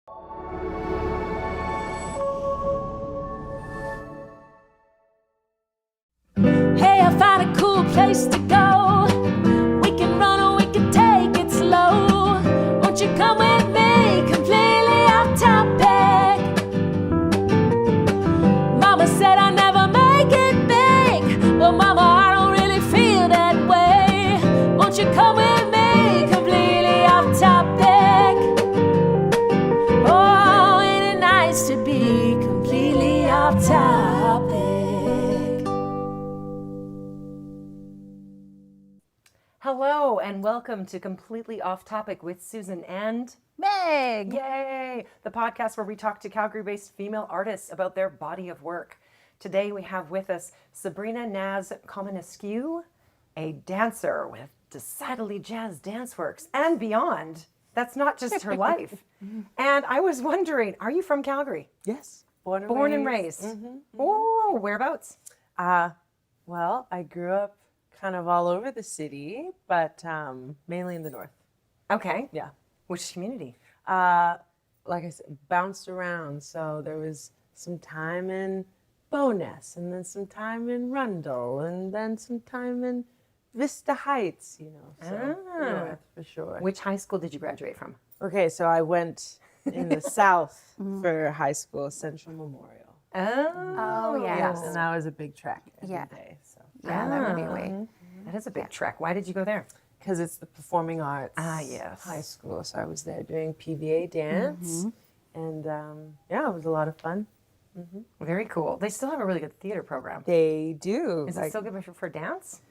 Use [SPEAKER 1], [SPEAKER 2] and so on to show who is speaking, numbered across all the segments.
[SPEAKER 1] Hey, I found a cool place to go. We can run or we can take it slow. Won't you come with me? Completely off topic. Mama said I never make it big. Well, Mama, I don't really feel that way. Won't you come with me? Completely off topic. Oh, ain't it nice to be completely off topic?
[SPEAKER 2] Hello and welcome to Completely Off Topic with Susan and
[SPEAKER 3] Meg!
[SPEAKER 2] Yay! The podcast where we talk to Calgary-based female artists about their body of work. Today we have with us Sabrina Comanescu, a dancer with decidedly jazz dance works and beyond. That's not just her life. And I was wondering, are you from Calgary?
[SPEAKER 4] Yes.
[SPEAKER 2] Born and raised.
[SPEAKER 4] Mm-hmm.
[SPEAKER 2] Oh, whereabouts?
[SPEAKER 4] Well, I grew up kind of all over the city, but mainly in the north.
[SPEAKER 2] Okay.
[SPEAKER 4] Yeah.
[SPEAKER 2] Which community?
[SPEAKER 4] Like I said, bounced around. So there was some time in Bowness, and then some time in Rundle, and then some time in Vista Heights, you know. So north for sure.
[SPEAKER 2] Which high school did you graduate from?
[SPEAKER 4] Okay, so I went in the south for high school, Central Memorial.
[SPEAKER 2] Oh,
[SPEAKER 3] yes.
[SPEAKER 4] And that was a big trek every
[SPEAKER 3] Yeah.
[SPEAKER 4] day. So.
[SPEAKER 3] Yeah, that would be way.
[SPEAKER 2] That is a big trek. Why did you go there?
[SPEAKER 4] Because it's the performing arts
[SPEAKER 2] Yes.
[SPEAKER 4] high school. So I was there doing PVA dance. And yeah, it was a lot of fun.
[SPEAKER 2] Very cool. They still have a really good theater program.
[SPEAKER 4] They do.
[SPEAKER 2] Is it still good for dance?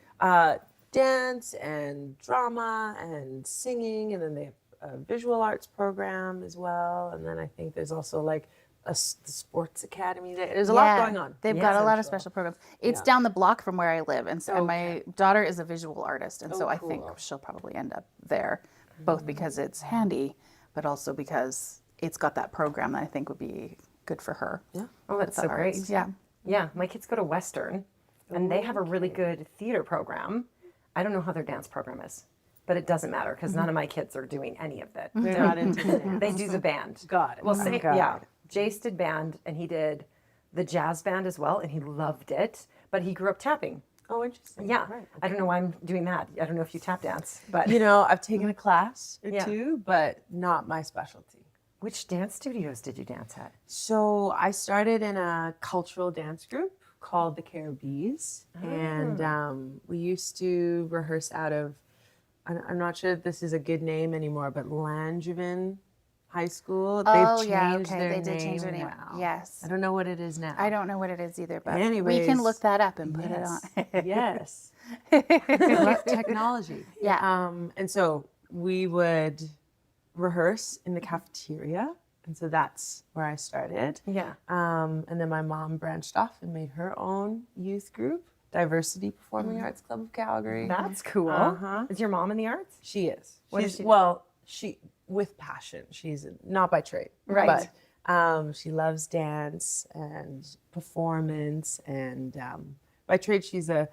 [SPEAKER 4] Dance and drama and singing. And then they have a visual arts program as well. And then I think there's also like the sports academy. There's a lot going on.
[SPEAKER 3] They've got a lot of special programs. It's down the block from where I live. And so and my daughter is a visual artist. And so I think she'll probably end up there, both because it's handy, but also because it's got that program that I think would be good for her.
[SPEAKER 4] Yeah.
[SPEAKER 2] Oh, that's so great.
[SPEAKER 3] Yeah.
[SPEAKER 2] Yeah, my kids go to Western, and they have a really good theater program. I don't know how their dance program is, but it doesn't matter because none of my kids are doing any of that.
[SPEAKER 4] They're not into dance.
[SPEAKER 2] They do the band.
[SPEAKER 4] Got it.
[SPEAKER 2] Well,
[SPEAKER 4] Got
[SPEAKER 2] yeah.
[SPEAKER 4] it.
[SPEAKER 2] Jace did band, and he did the jazz band as well, and he loved it. But he grew up tapping.
[SPEAKER 4] Oh, interesting.
[SPEAKER 2] Yeah.
[SPEAKER 4] Right.
[SPEAKER 2] I don't know why I'm doing that. I don't know if you tap dance, but
[SPEAKER 4] You know, I've taken a class or
[SPEAKER 2] Yeah.
[SPEAKER 4] two, but not my specialty.
[SPEAKER 2] which dance studios did you dance at?
[SPEAKER 4] So I started in a cultural dance group called the Carifest, and we used to rehearse out of, I'm not sure if this is a good name anymore, but Langevin High School.
[SPEAKER 3] Oh,
[SPEAKER 4] They've
[SPEAKER 3] yeah,
[SPEAKER 4] changed
[SPEAKER 3] okay.
[SPEAKER 4] their
[SPEAKER 3] They did
[SPEAKER 4] name
[SPEAKER 3] change their name.
[SPEAKER 4] now.
[SPEAKER 3] Yes.
[SPEAKER 4] I don't know what it is now.
[SPEAKER 3] I don't know what it is either, but we
[SPEAKER 4] Anyways,
[SPEAKER 3] can look that up and put it on.
[SPEAKER 4] Yes. Technology.
[SPEAKER 3] Yeah.
[SPEAKER 4] And so we would rehearse in the cafeteria. And so that's where I started.
[SPEAKER 2] Yeah.
[SPEAKER 4] And then my mom branched off and made her own youth group, Diversity Performing Arts Club of Calgary.
[SPEAKER 2] That's cool.
[SPEAKER 4] Uh-huh.
[SPEAKER 2] Is your mom in the arts?
[SPEAKER 4] She is.
[SPEAKER 2] What
[SPEAKER 4] She's,
[SPEAKER 2] does she do?
[SPEAKER 4] well, she with passion. She's not by trade.
[SPEAKER 2] Right.
[SPEAKER 4] But she loves dance and performance. And by trade, she's a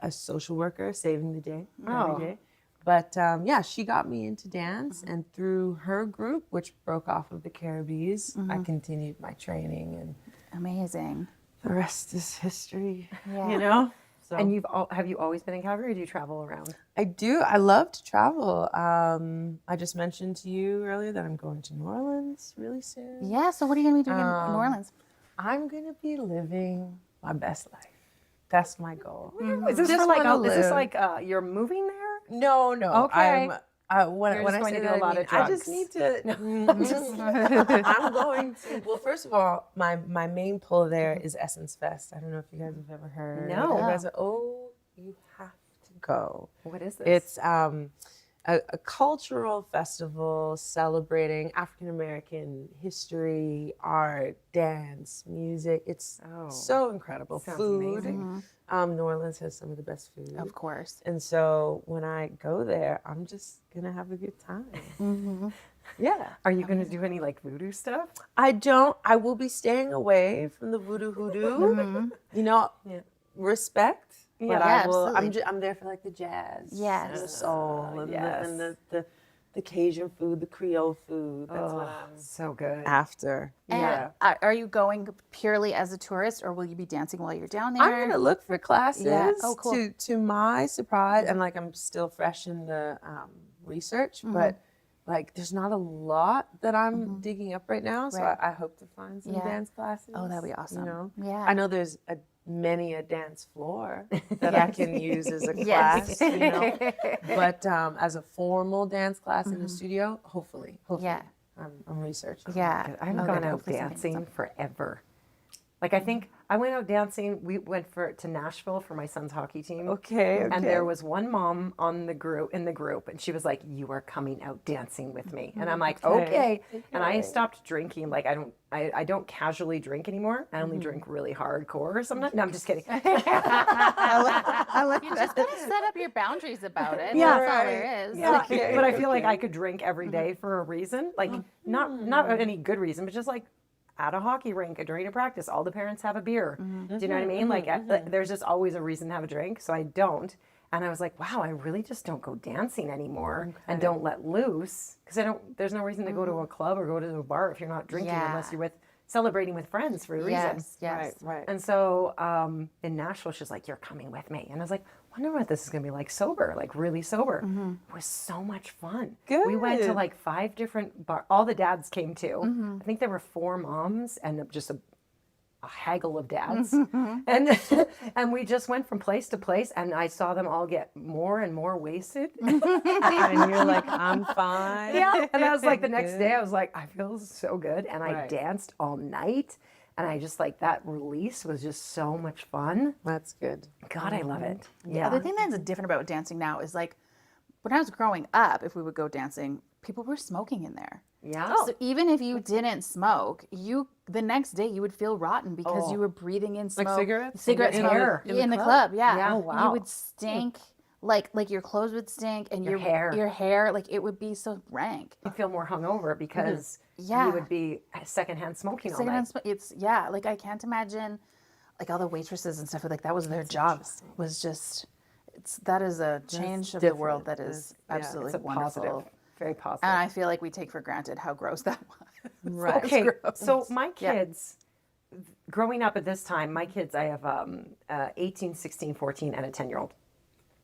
[SPEAKER 4] social worker, saving the day every day. But yeah, she got me into dance, and through her group, which broke off of the Caribbees, I continued my training, and
[SPEAKER 3] Amazing.
[SPEAKER 4] the rest is history.
[SPEAKER 3] Yeah.
[SPEAKER 4] You know. So
[SPEAKER 2] And have you always been in Calgary, or do you travel around?
[SPEAKER 4] I do. I love to travel. I just mentioned to you earlier that I'm going to New Orleans really soon.
[SPEAKER 3] Yeah, so what are you going to be doing in New Orleans?
[SPEAKER 4] I'm gonna be living my best life. That's my goal.
[SPEAKER 2] Is this
[SPEAKER 4] Just
[SPEAKER 2] for like?
[SPEAKER 4] wanna
[SPEAKER 2] Is this
[SPEAKER 4] live.
[SPEAKER 2] like you're moving there?
[SPEAKER 4] No.
[SPEAKER 2] Okay.
[SPEAKER 4] When
[SPEAKER 2] You're
[SPEAKER 4] I
[SPEAKER 2] just going
[SPEAKER 4] say
[SPEAKER 2] to
[SPEAKER 4] that,
[SPEAKER 2] do a lot of
[SPEAKER 4] I just
[SPEAKER 2] drugs.
[SPEAKER 4] need to. I'm going to. Well, first of all, my main pull there is Essence Fest. I don't know if you guys have ever heard.
[SPEAKER 2] No.
[SPEAKER 4] You guys you have to go.
[SPEAKER 2] What is this?
[SPEAKER 4] It's a cultural festival celebrating African American history, art, dance, music. It's so incredible.
[SPEAKER 2] Sounds
[SPEAKER 4] Food.
[SPEAKER 2] amazing.
[SPEAKER 4] New Orleans has some of the best food.
[SPEAKER 3] Of course.
[SPEAKER 4] And so when I go there, I'm just gonna have a good time. Yeah.
[SPEAKER 2] Are you going to do any like voodoo stuff?
[SPEAKER 4] I will be staying away from the voodoo hoodoo. You know, respect. But
[SPEAKER 3] Yeah,
[SPEAKER 4] I will.
[SPEAKER 3] absolutely.
[SPEAKER 4] I'm there for like the jazz,
[SPEAKER 3] Yes.
[SPEAKER 4] and the soul, and
[SPEAKER 2] yes.
[SPEAKER 4] and the the Cajun food, the Creole food. That's what I'm
[SPEAKER 2] So good.
[SPEAKER 4] after.
[SPEAKER 3] And are you going purely as a tourist, or will you be dancing while you're down there?
[SPEAKER 4] I'm gonna look for classes.
[SPEAKER 3] Yeah. Oh, cool.
[SPEAKER 4] To my surprise, and like I'm still fresh in the research, but like there's not a lot that I'm digging up right now. So
[SPEAKER 3] Right.
[SPEAKER 4] I hope to find some
[SPEAKER 3] Yeah.
[SPEAKER 4] dance classes.
[SPEAKER 3] Oh, that'd be awesome.
[SPEAKER 4] You know,
[SPEAKER 3] Yeah.
[SPEAKER 4] I know there's many a dance floor that I
[SPEAKER 3] Yes.
[SPEAKER 4] can use as a
[SPEAKER 3] Yes.
[SPEAKER 4] class. You know, but as a formal dance class in the studio, hopefully,
[SPEAKER 3] Yeah.
[SPEAKER 4] I'm researching.
[SPEAKER 3] Yeah.
[SPEAKER 2] I haven't
[SPEAKER 3] Oh,
[SPEAKER 2] gone
[SPEAKER 3] good.
[SPEAKER 2] out
[SPEAKER 3] Hopefully something
[SPEAKER 2] dancing
[SPEAKER 3] comes up.
[SPEAKER 2] forever. Like I think I went out dancing. We went to Nashville for my son's hockey team.
[SPEAKER 4] Okay.
[SPEAKER 2] And there was one mom in the group, and she was like, "You are coming out dancing with me." And I'm like, "Okay." And I stopped drinking. Like I don't casually drink anymore. I only drink really hardcore sometimes. No, I'm just kidding.
[SPEAKER 4] I like
[SPEAKER 3] You just gotta set up your boundaries about it.
[SPEAKER 2] Yeah.
[SPEAKER 3] That's all there is.
[SPEAKER 2] Yeah,
[SPEAKER 3] Like,
[SPEAKER 2] but I feel like I could drink every day for a reason. Like not any good reason, but just like at a hockey rink during a practice, all the parents have a beer. Do you know what I mean? Like there's just always a reason to have a drink, so I don't. And I was like, wow, I really just don't go dancing anymore and don't let loose because there's no reason to go to a club or go to a bar if you're not drinking
[SPEAKER 3] Yeah.
[SPEAKER 2] unless you're celebrating with friends for a reason.
[SPEAKER 3] yes, yes.
[SPEAKER 4] Right.
[SPEAKER 2] And so in Nashville, she's like, "You're coming with me." And I was like, wonder what this is going to be like sober, like really sober. It was so much fun. We went to
[SPEAKER 4] Good.
[SPEAKER 2] like 5 different bars. All the dads came too. I think there were 4 moms and just a haggle of dads. And we just went from place to place and I saw them all get more and more wasted.
[SPEAKER 4] And you're like, I'm fine.
[SPEAKER 2] Yeah. And I was like, the next day, I was like, I feel so good. And I
[SPEAKER 4] Right.
[SPEAKER 2] danced all night. And I just like that release was just so much fun.
[SPEAKER 4] That's good.
[SPEAKER 2] God, I love it.
[SPEAKER 3] The
[SPEAKER 2] Yeah.
[SPEAKER 3] other thing that's different about dancing now is like when I was growing up, if we would go dancing, people were smoking in there.
[SPEAKER 2] Yeah.
[SPEAKER 3] So even if you didn't smoke, the next day you would feel rotten because you were breathing in smoke.
[SPEAKER 4] cigarettes?
[SPEAKER 3] Cigarette
[SPEAKER 2] In
[SPEAKER 3] smoke
[SPEAKER 2] there.
[SPEAKER 3] in the club. Yeah.
[SPEAKER 2] Yeah. Oh,
[SPEAKER 3] You
[SPEAKER 2] wow.
[SPEAKER 3] would stink. Like your clothes would stink and
[SPEAKER 2] Your hair.
[SPEAKER 3] Your hair, like it would be so rank.
[SPEAKER 2] I feel more hungover because
[SPEAKER 3] Yeah.
[SPEAKER 2] you would be secondhand smoking all
[SPEAKER 3] Secondhand
[SPEAKER 2] night.
[SPEAKER 3] It's like I can't imagine like all the waitresses and stuff like that was their job was just that is a change of the world that is absolutely
[SPEAKER 2] It's a
[SPEAKER 3] wonderful.
[SPEAKER 2] positive, very positive.
[SPEAKER 3] And I feel like we take for granted how gross that was.
[SPEAKER 4] Right.
[SPEAKER 2] Okay,
[SPEAKER 3] gross.
[SPEAKER 2] so my kids, growing up at this time, my kids, I have 18, 16, 14, and a 10-year-old.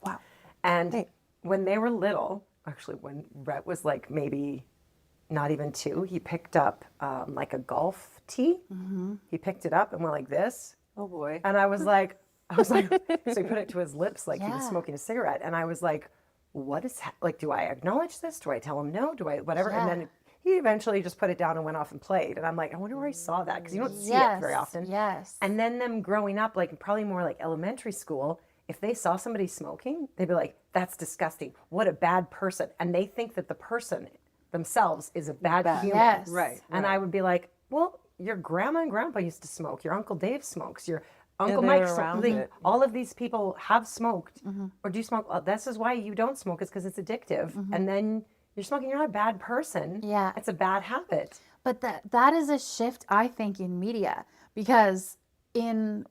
[SPEAKER 3] Wow.
[SPEAKER 2] And when they were little, actually when Rhett was like maybe not even 2, he picked up like a golf tee. He picked it up and went like this.
[SPEAKER 4] Oh boy.
[SPEAKER 2] And I was like, so he put it to his lips like he was
[SPEAKER 3] Yeah.
[SPEAKER 2] smoking a cigarette. And I was like, what is, like, do I acknowledge this? Do I tell him no? Do I, whatever?
[SPEAKER 3] Yeah.
[SPEAKER 2] And then he eventually just put it down and went off and played. And I'm like, I wonder where he saw that because you don't see it very often.
[SPEAKER 3] Yes.
[SPEAKER 2] And then them growing up, like probably more like elementary school, if they saw somebody smoking, they'd be like, that's disgusting. What a bad person. And they think that the person themselves is a bad human.
[SPEAKER 3] Yes.
[SPEAKER 4] Right.
[SPEAKER 2] And I would be like, well, your grandma and grandpa used to smoke. Your Uncle Dave smokes. Your Uncle
[SPEAKER 4] they're
[SPEAKER 2] Mike
[SPEAKER 4] around
[SPEAKER 2] smokes.
[SPEAKER 4] it.
[SPEAKER 2] All of these people have smoked or do smoke. Well, this is why you don't smoke is because it's addictive. And then you're smoking. You're not a bad person.
[SPEAKER 3] Yeah.
[SPEAKER 2] It's a bad habit.
[SPEAKER 3] But that is a shift, I think, in media because in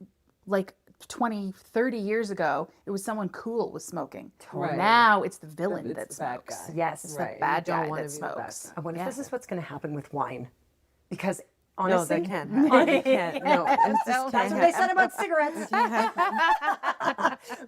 [SPEAKER 3] like 20, 30 years ago, it was someone cool was smoking.
[SPEAKER 4] Right.
[SPEAKER 3] Now it's the villain
[SPEAKER 4] It's
[SPEAKER 3] that
[SPEAKER 4] the bad
[SPEAKER 3] smokes.
[SPEAKER 4] guy.
[SPEAKER 2] Yes.
[SPEAKER 3] It's
[SPEAKER 4] Right.
[SPEAKER 3] the bad
[SPEAKER 4] You don't
[SPEAKER 3] guy
[SPEAKER 4] wanna
[SPEAKER 3] that
[SPEAKER 4] be the bad
[SPEAKER 3] smokes.
[SPEAKER 2] I wonder
[SPEAKER 3] Yeah.
[SPEAKER 2] if this is what's going to happen with wine. Because
[SPEAKER 4] No,
[SPEAKER 2] honestly,
[SPEAKER 4] that can't happen. It can't. No, it just
[SPEAKER 3] That's
[SPEAKER 4] can't
[SPEAKER 2] what they
[SPEAKER 4] happen.
[SPEAKER 2] said about cigarettes.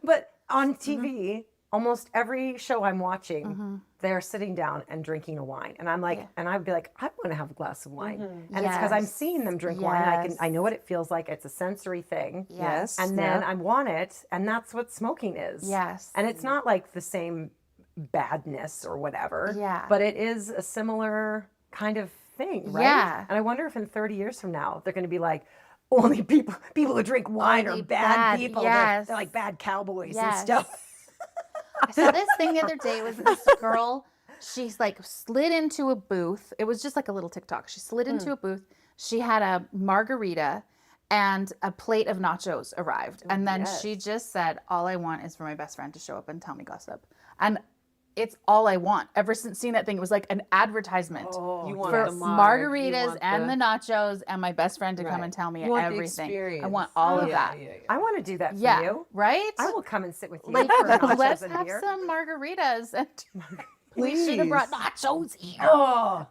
[SPEAKER 2] But on TV, almost every show I'm watching, they're sitting down and drinking a wine, and I'm like, and I'd be like, I want to have a glass of wine, and it's because I'm
[SPEAKER 3] Yes.
[SPEAKER 2] seeing them drink wine.
[SPEAKER 3] Yes.
[SPEAKER 2] I know what it feels like. It's a sensory thing.
[SPEAKER 3] Yes.
[SPEAKER 2] And then I want it, and that's what smoking is.
[SPEAKER 3] Yes.
[SPEAKER 2] And it's not like the same badness or whatever.
[SPEAKER 3] Yeah.
[SPEAKER 2] But it is a similar kind of thing, right?
[SPEAKER 3] Yeah.
[SPEAKER 2] And I wonder if in 30 years from now they're going to be like, only people who drink wine
[SPEAKER 3] Only
[SPEAKER 2] are bad
[SPEAKER 3] bad,
[SPEAKER 2] people.
[SPEAKER 3] yes.
[SPEAKER 2] They're like bad cowboys and
[SPEAKER 3] Yes.
[SPEAKER 2] stuff.
[SPEAKER 3] I saw this thing the other day was this girl, she's like slid into a booth. It was just like a little TikTok. She slid into a booth. She had a margarita and a plate of nachos arrived. And then she just said, all I want is for my best friend to show up and tell me gossip. And it's all I want. Ever since seeing that thing, it was like an advertisement
[SPEAKER 4] You want
[SPEAKER 3] for
[SPEAKER 4] the marg, you
[SPEAKER 3] margaritas
[SPEAKER 4] want
[SPEAKER 3] and the nachos and my best friend to come
[SPEAKER 4] Right.
[SPEAKER 3] and tell me
[SPEAKER 4] You want the
[SPEAKER 3] everything. I
[SPEAKER 4] experience.
[SPEAKER 3] want all of
[SPEAKER 4] Yeah,
[SPEAKER 3] that.
[SPEAKER 4] yeah, yeah.
[SPEAKER 2] I want to do that for
[SPEAKER 3] Yeah,
[SPEAKER 2] you.
[SPEAKER 3] right?
[SPEAKER 2] I will come and sit with you
[SPEAKER 3] Like,
[SPEAKER 2] for nachos
[SPEAKER 3] let's
[SPEAKER 2] and
[SPEAKER 3] have
[SPEAKER 2] beer.
[SPEAKER 3] some margaritas and We should have brought nachos here.
[SPEAKER 2] Oh,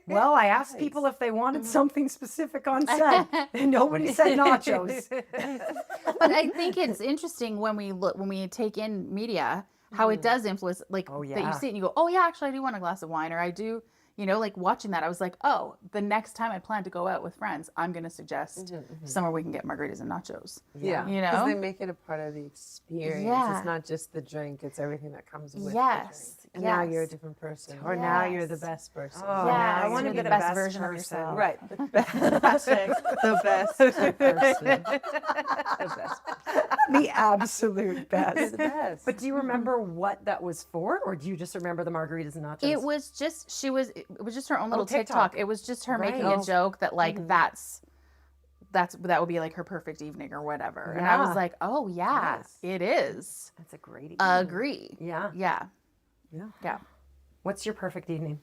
[SPEAKER 2] well, I asked people if they wanted something specific on set, and nobody said nachos.
[SPEAKER 3] But I think it's interesting when we take in media, how it does influence, like that
[SPEAKER 2] yeah.
[SPEAKER 3] you see it and you go, oh yeah, actually I do want a glass of wine, or I do, like watching that, I was like, oh, the next time I plan to go out with friends, I'm going to suggest somewhere we can get margaritas and nachos.
[SPEAKER 4] Yeah.
[SPEAKER 3] You
[SPEAKER 4] Because
[SPEAKER 3] know?
[SPEAKER 4] they make it a part of the experience.
[SPEAKER 3] Yeah.
[SPEAKER 4] It's not just the drink, it's everything that comes with
[SPEAKER 3] Yes.
[SPEAKER 4] the drink. And now you're a
[SPEAKER 3] Yes.
[SPEAKER 4] different person. Or now you're the
[SPEAKER 3] Yes.
[SPEAKER 4] best person.
[SPEAKER 2] Oh,
[SPEAKER 3] Yeah,
[SPEAKER 2] I
[SPEAKER 3] you
[SPEAKER 2] want to
[SPEAKER 3] wanna
[SPEAKER 2] be
[SPEAKER 3] be
[SPEAKER 2] the
[SPEAKER 3] the
[SPEAKER 2] best
[SPEAKER 3] best version of
[SPEAKER 2] person.
[SPEAKER 3] yourself.
[SPEAKER 4] Right. The best. the best person. The best.
[SPEAKER 2] The absolute best.
[SPEAKER 4] The best.
[SPEAKER 2] But do you remember what that was for, or do you just remember the margaritas and nachos?
[SPEAKER 3] It was just it was just her own little
[SPEAKER 2] TikTok.
[SPEAKER 3] TikTok. It was just her making
[SPEAKER 2] Right.
[SPEAKER 3] a joke that like that would be like her perfect evening or whatever. And I
[SPEAKER 2] Yeah.
[SPEAKER 3] was like, oh yeah,
[SPEAKER 2] Yes.
[SPEAKER 3] it is.
[SPEAKER 2] That's a great evening.
[SPEAKER 3] Agree.
[SPEAKER 2] Yeah.
[SPEAKER 3] Yeah.
[SPEAKER 4] Yeah.
[SPEAKER 3] Yeah.
[SPEAKER 2] What's your perfect evening?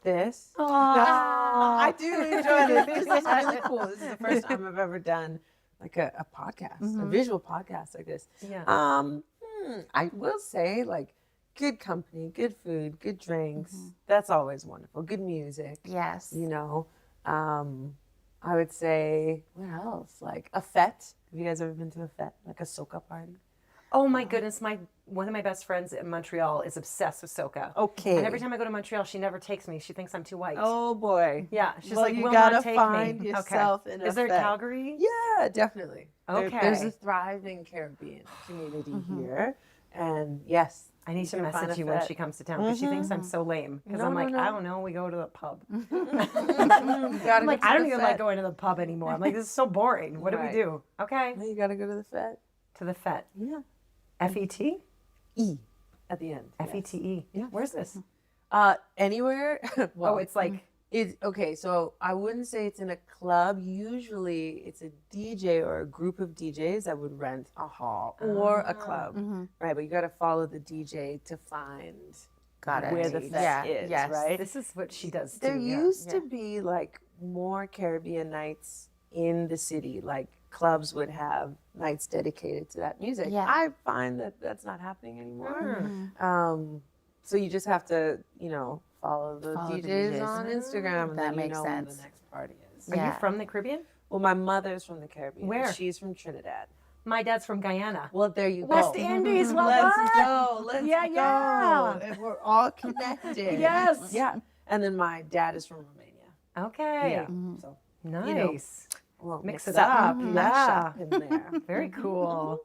[SPEAKER 4] This.
[SPEAKER 2] Oh,
[SPEAKER 4] I do enjoy this. This is really cool. This is the first time I've ever done like a podcast, a visual podcast like this.
[SPEAKER 2] Yeah.
[SPEAKER 4] I will say like good company, good food, good drinks. That's always wonderful. Good music.
[SPEAKER 3] Yes.
[SPEAKER 4] I would say what else? Like a fete. Have you guys ever been to a fete? Like a soca party?
[SPEAKER 2] Oh my goodness, one of my best friends in Montreal is obsessed with soca.
[SPEAKER 4] Okay.
[SPEAKER 2] And every time I go to Montreal, she never takes me. She thinks I'm too white.
[SPEAKER 4] Oh boy.
[SPEAKER 2] Yeah, she's
[SPEAKER 4] Well,
[SPEAKER 2] like,
[SPEAKER 4] you
[SPEAKER 2] will
[SPEAKER 4] gotta
[SPEAKER 2] not take
[SPEAKER 4] find
[SPEAKER 2] me.
[SPEAKER 4] yourself
[SPEAKER 2] okay.
[SPEAKER 4] in a
[SPEAKER 2] Is there
[SPEAKER 4] fete.
[SPEAKER 2] Calgary?
[SPEAKER 4] Yeah, definitely.
[SPEAKER 2] Okay.
[SPEAKER 4] There's a thriving Caribbean community here. And yes,
[SPEAKER 2] I need to
[SPEAKER 4] you can find
[SPEAKER 2] message
[SPEAKER 4] a
[SPEAKER 2] you when
[SPEAKER 4] fete.
[SPEAKER 2] she comes to town because she thinks I'm so lame. Because
[SPEAKER 4] No,
[SPEAKER 2] I'm
[SPEAKER 4] no,
[SPEAKER 2] like,
[SPEAKER 4] no.
[SPEAKER 2] I don't know, we go to the pub.
[SPEAKER 4] You gotta
[SPEAKER 2] I'm
[SPEAKER 4] go
[SPEAKER 2] like,
[SPEAKER 4] to
[SPEAKER 2] I don't
[SPEAKER 4] the
[SPEAKER 2] even
[SPEAKER 4] fete.
[SPEAKER 2] like going to the pub anymore. I'm like, this is so boring. What do we
[SPEAKER 4] Right.
[SPEAKER 2] do? Okay.
[SPEAKER 4] You gotta go to the fete.
[SPEAKER 2] To the fete.
[SPEAKER 4] Yeah.
[SPEAKER 2] F-E-T?
[SPEAKER 4] E at the end.
[SPEAKER 2] F-E-T-E.
[SPEAKER 4] Yeah.
[SPEAKER 2] Where's this?
[SPEAKER 4] Anywhere.
[SPEAKER 2] Oh, it's like,
[SPEAKER 4] It's okay. So I wouldn't say it's in a club. Usually, it's a DJ or a group of DJs that would rent a hall or a club, right? But you got to follow the DJ to find
[SPEAKER 3] Got it.
[SPEAKER 4] where the fete
[SPEAKER 3] Yeah,
[SPEAKER 4] is,
[SPEAKER 3] yes.
[SPEAKER 4] right?
[SPEAKER 2] this is what she does
[SPEAKER 4] There
[SPEAKER 2] too. yeah.
[SPEAKER 4] used to be like more Caribbean nights in the city. Like clubs would have nights dedicated to that music.
[SPEAKER 3] Yeah.
[SPEAKER 4] I find that that's not happening anymore.
[SPEAKER 2] Mm.
[SPEAKER 4] So you just have to, follow the
[SPEAKER 3] Follow the
[SPEAKER 4] DJs
[SPEAKER 3] DJs.
[SPEAKER 4] on Instagram, and
[SPEAKER 3] That
[SPEAKER 4] then
[SPEAKER 3] makes
[SPEAKER 4] you know when
[SPEAKER 3] sense.
[SPEAKER 4] the next party is.
[SPEAKER 2] Are you
[SPEAKER 3] Yeah.
[SPEAKER 2] from the Caribbean?
[SPEAKER 4] Well, my mother's from the Caribbean.
[SPEAKER 2] Where?
[SPEAKER 4] She's from Trinidad.
[SPEAKER 2] My dad's from Guyana.
[SPEAKER 4] Well, there you go.
[SPEAKER 2] West Indies, well
[SPEAKER 4] Let's
[SPEAKER 2] done.
[SPEAKER 4] go. Let's
[SPEAKER 2] Yeah,
[SPEAKER 4] go.
[SPEAKER 2] yeah.
[SPEAKER 4] And we're all connected.
[SPEAKER 2] Yes.
[SPEAKER 4] Yeah. And then my dad is from Romania.
[SPEAKER 2] Okay.
[SPEAKER 4] Yeah. So
[SPEAKER 2] Nice.
[SPEAKER 4] we'll
[SPEAKER 2] Mix it up.
[SPEAKER 4] mash
[SPEAKER 2] Yeah.
[SPEAKER 4] up in there.
[SPEAKER 2] Very cool.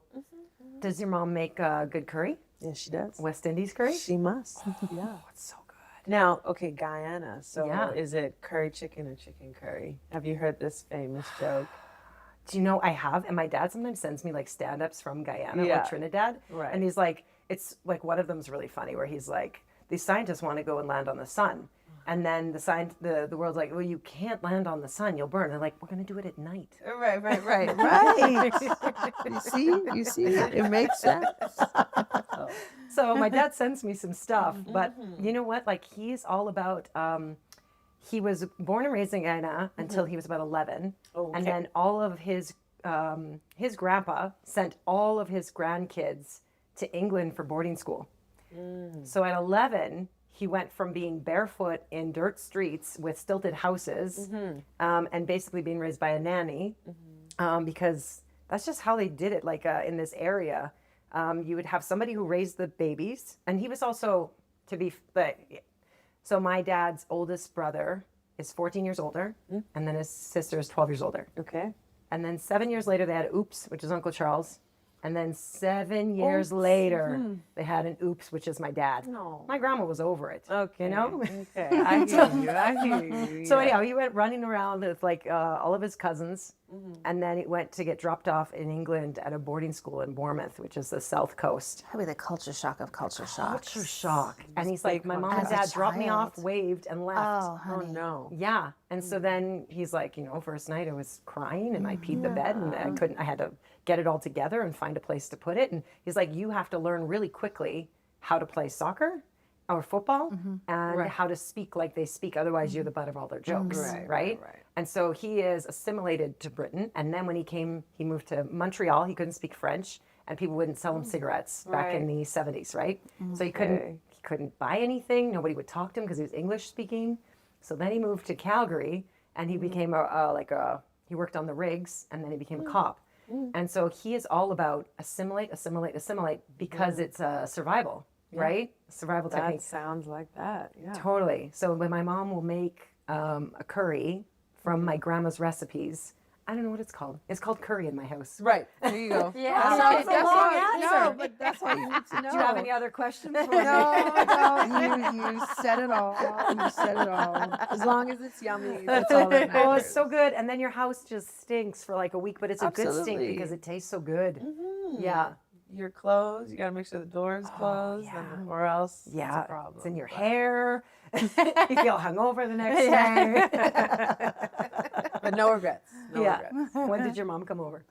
[SPEAKER 2] Does your mom make good curry?
[SPEAKER 4] Yes, she does.
[SPEAKER 2] West Indies curry?
[SPEAKER 4] She must. Yeah.
[SPEAKER 2] Oh, it's so good.
[SPEAKER 4] Now, okay, Guyana. So
[SPEAKER 2] Yeah.
[SPEAKER 4] is it curry chicken or chicken curry? Have you heard this famous joke?
[SPEAKER 2] Do you know I have? And my dad sometimes sends me like stand-ups from Guyana
[SPEAKER 4] Yeah.
[SPEAKER 2] or Trinidad.
[SPEAKER 4] Right.
[SPEAKER 2] And he's like, it's like one of them's really funny where he's like, these scientists want to go and land on the sun. And then the world's like, well, you can't land on the sun, you'll burn. They're like, we're going to do it at night.
[SPEAKER 4] Right. You see, it makes sense.
[SPEAKER 2] So my dad sends me some stuff, but you know what? Like he's all about, he was born and raised in Guyana until he was about 11.
[SPEAKER 4] Oh,
[SPEAKER 2] And
[SPEAKER 4] okay.
[SPEAKER 2] then all of his grandpa sent all of his grandkids to England for boarding school. So at 11, he went from being barefoot in dirt streets with stilted houses and basically being raised by a nanny because that's just how they did it. Like in this area, you would have somebody who raised the babies. And he was also, so my dad's oldest brother is 14 years older, and then his sister is 12 years older.
[SPEAKER 4] Okay.
[SPEAKER 2] And then 7 years later, they had Oops, which is Uncle Charles. And then 7 years later, they had an Oops, which is my dad.
[SPEAKER 4] No.
[SPEAKER 2] My grandma was over it.
[SPEAKER 4] Okay.
[SPEAKER 2] You know?
[SPEAKER 4] Okay. I hear you.
[SPEAKER 2] So anyhow, he went running around with like all of his cousins, and then he went to get dropped off in England at a boarding school in Bournemouth, which is the south coast.
[SPEAKER 3] Probably the culture shock of culture shocks.
[SPEAKER 2] Culture shock. And he's like, my mom and
[SPEAKER 3] As a
[SPEAKER 2] dad dropped me off,
[SPEAKER 3] child.
[SPEAKER 2] waved, and left.
[SPEAKER 3] Oh,
[SPEAKER 4] Oh
[SPEAKER 3] honey.
[SPEAKER 4] no.
[SPEAKER 2] Yeah. And so then he's like, first night I was crying and I peed the bed and I had to get it all together and find a place to put it. And he's like, you have to learn really quickly how to play soccer or football and how to speak like they speak. Otherwise you're the butt of all their jokes. Right. And so he is assimilated to Britain. And then when he moved to Montreal, he couldn't speak French and people wouldn't sell him cigarettes back in the 70s. Right. So he couldn't couldn't buy anything. Nobody would talk to him because he was English speaking. So then he moved to Calgary, and he became he worked on the rigs, and then he became a cop. And so he is all about assimilate because it's survival, right? Survival
[SPEAKER 4] That
[SPEAKER 2] technique.
[SPEAKER 4] sounds like that. Yeah.
[SPEAKER 2] Totally. So when my mom will make a curry from my grandma's recipes, I don't know what it's called. It's called curry in my house.
[SPEAKER 4] Right. There you go.
[SPEAKER 2] Yeah. So it's a long answer.
[SPEAKER 4] No, but that's what you need to know.
[SPEAKER 2] Do you have any other questions for me?
[SPEAKER 4] No, you said it all. You said it all. As long as it's yummy, that's all that matters.
[SPEAKER 2] Oh, it's so good. And then your house just stinks for like a week, but it's a good stink
[SPEAKER 4] Absolutely.
[SPEAKER 2] because it tastes so good. Yeah.
[SPEAKER 4] Your clothes, you got to make sure the door is closed, or else it's
[SPEAKER 2] Yeah.
[SPEAKER 4] a problem.
[SPEAKER 2] It's in your hair. You feel hungover the next day.
[SPEAKER 4] But no regrets. No regrets.
[SPEAKER 2] When did your mom come over?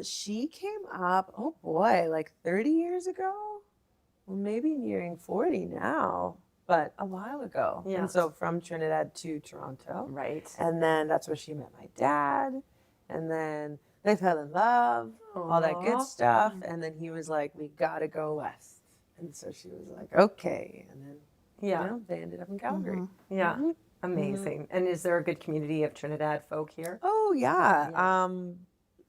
[SPEAKER 4] She came up, oh boy, like 30 years ago? Well, maybe nearing 40 now, but a while ago.
[SPEAKER 2] Yeah.
[SPEAKER 4] And so from Trinidad to Toronto.
[SPEAKER 2] Right.
[SPEAKER 4] And then that's where she met my dad. And then they fell in love, all that good stuff. And then he was like, we got to go west. And so she was like, okay. And then, they ended up in Calgary.
[SPEAKER 2] Yeah. Amazing. And is there a good community of Trinidad folk here?
[SPEAKER 4] Oh, yeah.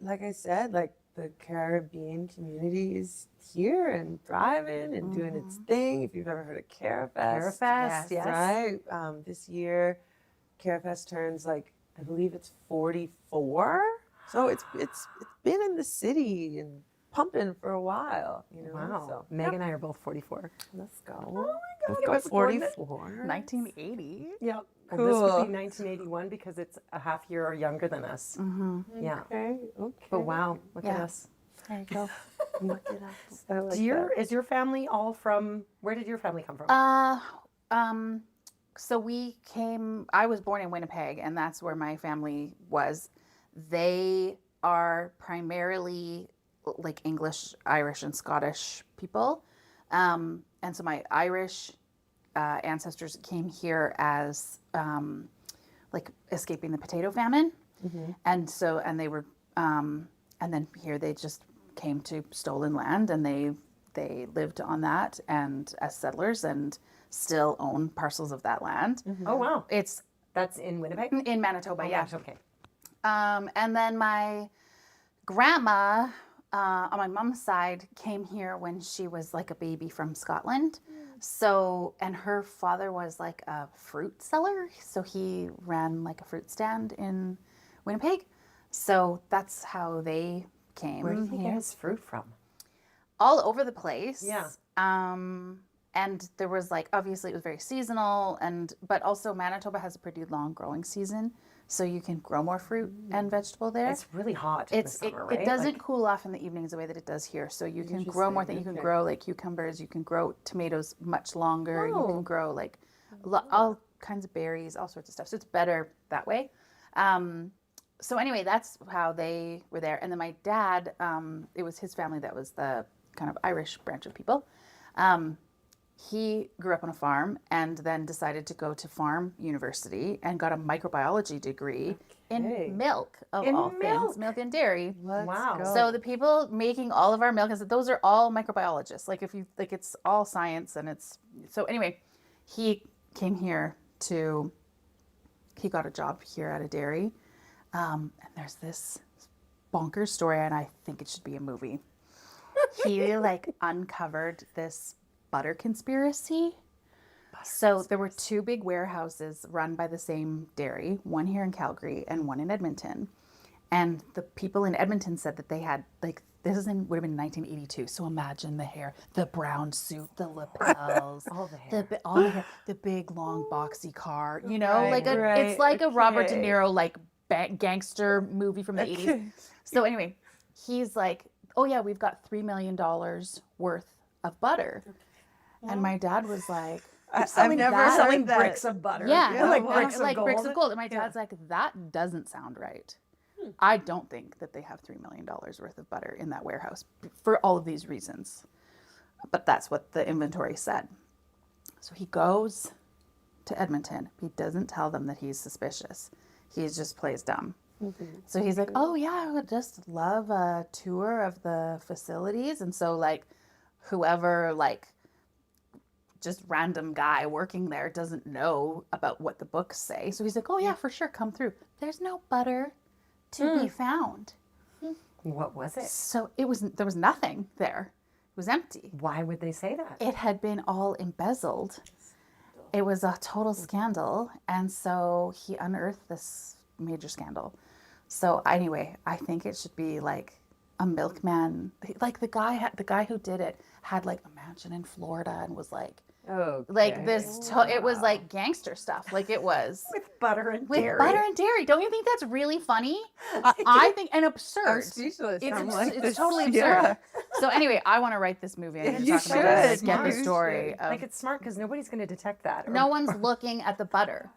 [SPEAKER 4] Like I said, like the Caribbean community is here and thriving and doing its thing. If you've ever heard of Carifest.
[SPEAKER 2] Carifest, yes.
[SPEAKER 4] Right. This year, Carifest turns like, I believe it's 44. So it's been in the city and pumping for a while, you know.
[SPEAKER 2] Wow.
[SPEAKER 4] So,
[SPEAKER 2] Meg and I are both 44.
[SPEAKER 4] let's go.
[SPEAKER 2] Oh my God,
[SPEAKER 4] Let's
[SPEAKER 2] I
[SPEAKER 4] go
[SPEAKER 2] was born
[SPEAKER 4] 44.
[SPEAKER 3] 1980.
[SPEAKER 2] Yeah.
[SPEAKER 4] Cool.
[SPEAKER 2] Well, this would be 1981 because it's a half year younger than us. Yeah.
[SPEAKER 4] Okay.
[SPEAKER 2] But wow, look at
[SPEAKER 3] Yeah.
[SPEAKER 2] us.
[SPEAKER 3] There you go.
[SPEAKER 4] Look at us. I like
[SPEAKER 2] Is your family all from, where did your family come from?
[SPEAKER 3] So I was born in Winnipeg, and that's where my family was. They are primarily like English, Irish, and Scottish people. And so my Irish ancestors came here as like escaping the potato famine. And they were, and then here they just came to stolen land, and they lived on that and as settlers and still own parcels of that land.
[SPEAKER 2] Oh, wow.
[SPEAKER 3] It's
[SPEAKER 2] That's in Winnipeg?
[SPEAKER 3] in Manitoba, yeah.
[SPEAKER 2] Gosh, okay.
[SPEAKER 3] And then my grandma on my mom's side came here when she was like a baby from Scotland. So, and her father was like a fruit seller. So he ran like a fruit stand in Winnipeg. So that's how they came.
[SPEAKER 2] Where did he
[SPEAKER 3] here.
[SPEAKER 2] get his fruit from?
[SPEAKER 3] All over the place.
[SPEAKER 2] Yeah.
[SPEAKER 3] And there was like, obviously it was very seasonal, but also Manitoba has a pretty long growing season. So you can grow more fruit and vegetable there.
[SPEAKER 2] It's really hot in the summer, right?
[SPEAKER 3] It doesn't cool off in the evenings the way that it does here. So you can grow more things. You can grow like cucumbers. You can grow tomatoes much longer. You can grow like all kinds of berries, all sorts of stuff. So it's better that way. So anyway, that's how they were there. And then my dad, it was his family that was the kind of Irish branch of people. He grew up on a farm and then decided to go to farm university and got a microbiology degree in milk, of all things, milk and dairy.
[SPEAKER 2] Wow.
[SPEAKER 3] So the people making all of our milk, those are all microbiologists. Like it's all science, and so anyway, he came here he got a job here at a dairy. And there's this bonkers story, and I think it should be a movie. He like uncovered this butter conspiracy. So there were two big warehouses run by the same dairy, one here in Calgary and one in Edmonton. And the people in Edmonton said that they had like, would have been 1982. So imagine the hair, the brown suit, the lapels, all the hair, the big long boxy car, you know, it's like a Robert De Niro like gangster movie from the 80s. So anyway, he's like, oh yeah, we've got $3 million worth of butter. And my dad was like,
[SPEAKER 4] I've never
[SPEAKER 2] selling
[SPEAKER 4] heard that.
[SPEAKER 2] bricks of butter.
[SPEAKER 3] yeah,
[SPEAKER 2] like bricks of gold.
[SPEAKER 3] bricks of gold. And my dad's like, that doesn't sound right. I don't think that they have $3 million worth of butter in that warehouse for all of these reasons. But that's what the inventory said. So he goes to Edmonton. He doesn't tell them that he's suspicious. He just plays dumb. So he's like, oh yeah, I would just love a tour of the facilities. And so like whoever like just random guy working there doesn't know about what the books say. So he's like, oh yeah, for sure, come through. There's no butter to be found.
[SPEAKER 2] What was it?
[SPEAKER 3] So there was nothing there. It was empty.
[SPEAKER 2] Why would they say that?
[SPEAKER 3] It had been all embezzled. It was a total scandal. And so he unearthed this major scandal. So anyway, I think it should be like a milkman. Like the guy who did it had like a mansion in Florida and was like, like this, it was like gangster stuff. Like it was.
[SPEAKER 2] With butter and
[SPEAKER 3] With
[SPEAKER 2] dairy.
[SPEAKER 3] butter and dairy. Don't you think that's really funny? I think, and absurd.
[SPEAKER 4] I'm speechless.
[SPEAKER 3] It's totally absurd.
[SPEAKER 4] Yeah.
[SPEAKER 3] So anyway, I want to write this movie. I'm
[SPEAKER 4] You
[SPEAKER 3] talking about it,
[SPEAKER 4] should.
[SPEAKER 3] get the
[SPEAKER 4] You
[SPEAKER 3] story.
[SPEAKER 4] should.
[SPEAKER 3] Of,
[SPEAKER 2] Like it's smart because nobody's going to detect that.
[SPEAKER 3] no one's looking at the butter.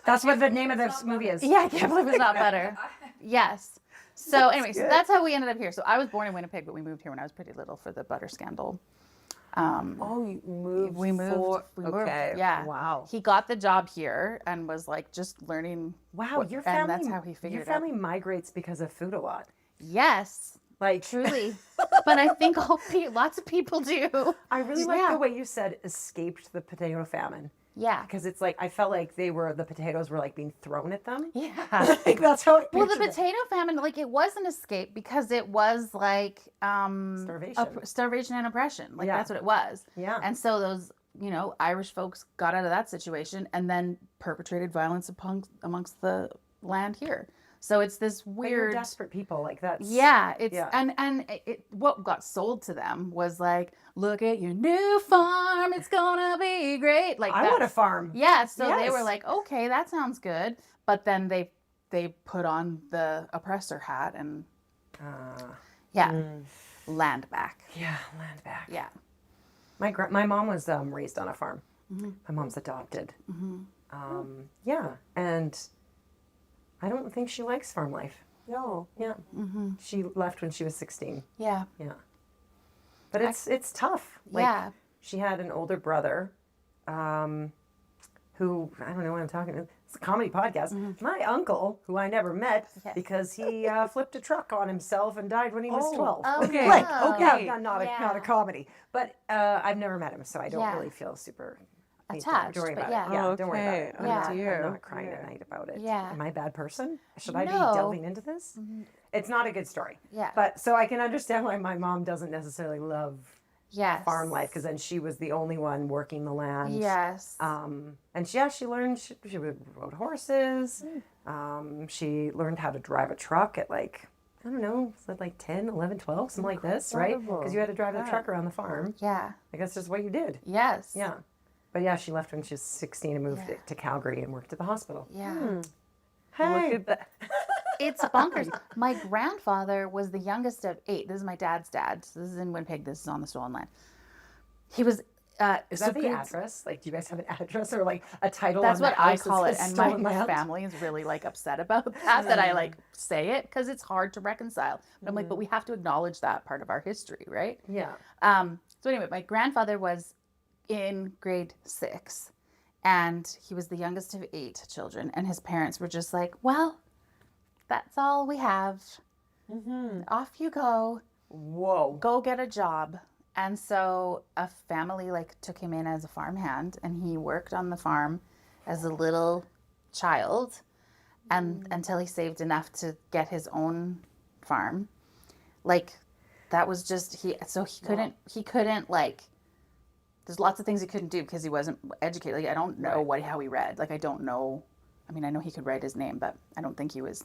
[SPEAKER 2] That's what the name of this movie is.
[SPEAKER 3] Yeah, I can't believe it's not butter. Yes. So anyway, so that's how we ended up here. So I was born in Winnipeg, but we moved here when I was pretty little for the butter scandal.
[SPEAKER 4] You moved.
[SPEAKER 3] We moved.
[SPEAKER 4] Okay.
[SPEAKER 3] Yeah.
[SPEAKER 4] Wow.
[SPEAKER 3] He got the job here and was like just learning.
[SPEAKER 2] Wow, your family.
[SPEAKER 3] And that's how he figured
[SPEAKER 2] Your
[SPEAKER 3] it out.
[SPEAKER 2] family migrates because of food a lot.
[SPEAKER 3] Yes.
[SPEAKER 2] Like
[SPEAKER 3] Truly. But I think lots of people do.
[SPEAKER 2] I really like
[SPEAKER 3] Yeah.
[SPEAKER 2] the way you said escaped the potato famine.
[SPEAKER 3] Yeah.
[SPEAKER 2] Because it's like I felt like the potatoes were like being thrown at them.
[SPEAKER 3] Yeah.
[SPEAKER 2] Like that's how I
[SPEAKER 3] Well, the
[SPEAKER 2] pictured it.
[SPEAKER 3] potato famine, like it was an escape because it was like
[SPEAKER 2] Starvation.
[SPEAKER 3] starvation and oppression. Like
[SPEAKER 2] Yeah.
[SPEAKER 3] that's what it was.
[SPEAKER 2] Yeah.
[SPEAKER 3] And so those, Irish folks got out of that situation and then perpetrated violence amongst the land here. So it's this
[SPEAKER 2] But you're
[SPEAKER 3] weird.
[SPEAKER 2] desperate people like that.
[SPEAKER 3] Yeah, it's
[SPEAKER 2] Yeah.
[SPEAKER 3] and what got sold to them was like, look at your new farm, it's gonna be great. Like
[SPEAKER 2] I want a farm.
[SPEAKER 3] Yeah, so they were
[SPEAKER 2] Yes.
[SPEAKER 3] like, okay, that sounds good. But then they put on the oppressor hat and land back.
[SPEAKER 2] Yeah, land back.
[SPEAKER 3] Yeah.
[SPEAKER 2] My mom was raised on a farm. My mom's adopted. Yeah, and I don't think she likes farm life.
[SPEAKER 4] No.
[SPEAKER 2] Yeah, she left when she was 16.
[SPEAKER 3] Yeah.
[SPEAKER 2] Yeah, but it's tough. Like,
[SPEAKER 3] Yeah.
[SPEAKER 2] she had an older brother, who I don't know what I'm talking about. It's a comedy podcast. My uncle, who I never met because he flipped a truck on himself and died when he was 12.
[SPEAKER 3] Oh,
[SPEAKER 4] Okay.
[SPEAKER 2] Like,
[SPEAKER 3] no.
[SPEAKER 2] okay, not
[SPEAKER 3] Yeah.
[SPEAKER 2] a comedy, but I've never met him, so I don't
[SPEAKER 3] Yeah.
[SPEAKER 2] really feel super
[SPEAKER 3] Attached,
[SPEAKER 2] Don't worry
[SPEAKER 3] but
[SPEAKER 2] about
[SPEAKER 3] yeah.
[SPEAKER 2] it. Yeah, don't worry about
[SPEAKER 4] Okay.
[SPEAKER 2] it.
[SPEAKER 4] Oh,
[SPEAKER 3] Yeah.
[SPEAKER 4] dear.
[SPEAKER 2] I'm not crying at night about it.
[SPEAKER 3] Yeah.
[SPEAKER 2] Am I a bad person? Should I be
[SPEAKER 3] No.
[SPEAKER 2] delving into this? It's not a good story.
[SPEAKER 3] Yeah.
[SPEAKER 2] But so I can understand why my mom doesn't necessarily love
[SPEAKER 3] Yes.
[SPEAKER 2] farm life because then she was the only one working the land.
[SPEAKER 3] Yes.
[SPEAKER 2] And she learned she rode horses. She learned how to drive a truck at like, I don't know, was it like 10, 11, 12, something like this, right?
[SPEAKER 4] Incredible.
[SPEAKER 2] Because you had to drive the truck around the farm.
[SPEAKER 3] Yeah.
[SPEAKER 2] I guess that's what you did.
[SPEAKER 3] Yes.
[SPEAKER 2] Yeah. But yeah, she left when she was 16 and moved to Calgary and worked at the hospital.
[SPEAKER 3] Yeah.
[SPEAKER 4] Look at that.
[SPEAKER 3] It's bonkers. My grandfather was the youngest of 8. This is my dad's dad. So this is in Winnipeg. This is on the stolen land. He was.
[SPEAKER 2] Is that the address? Like, do you guys have an address or like a title?
[SPEAKER 3] That's
[SPEAKER 2] on
[SPEAKER 3] what
[SPEAKER 2] the
[SPEAKER 3] I
[SPEAKER 2] house that
[SPEAKER 3] call it,
[SPEAKER 2] says
[SPEAKER 3] and
[SPEAKER 2] stolen
[SPEAKER 3] my
[SPEAKER 2] land?
[SPEAKER 3] family is really like upset about that I like say it because it's hard to reconcile. But I'm like, but we have to acknowledge that part of our history, right?
[SPEAKER 2] Yeah.
[SPEAKER 3] So anyway, my grandfather was in grade 6, and he was the youngest of 8 children, and his parents were just like, well, that's all we have. Off you go.
[SPEAKER 2] Whoa.
[SPEAKER 3] Go get a job. And so a family like took him in as a farmhand, and he worked on the farm as a little child and until he saved enough to get his own farm. Like that was just he couldn't like there's lots of things he couldn't do because he wasn't educated. Like I don't know how he read. Like I don't know. I mean, I know he could write his name, but I don't think he was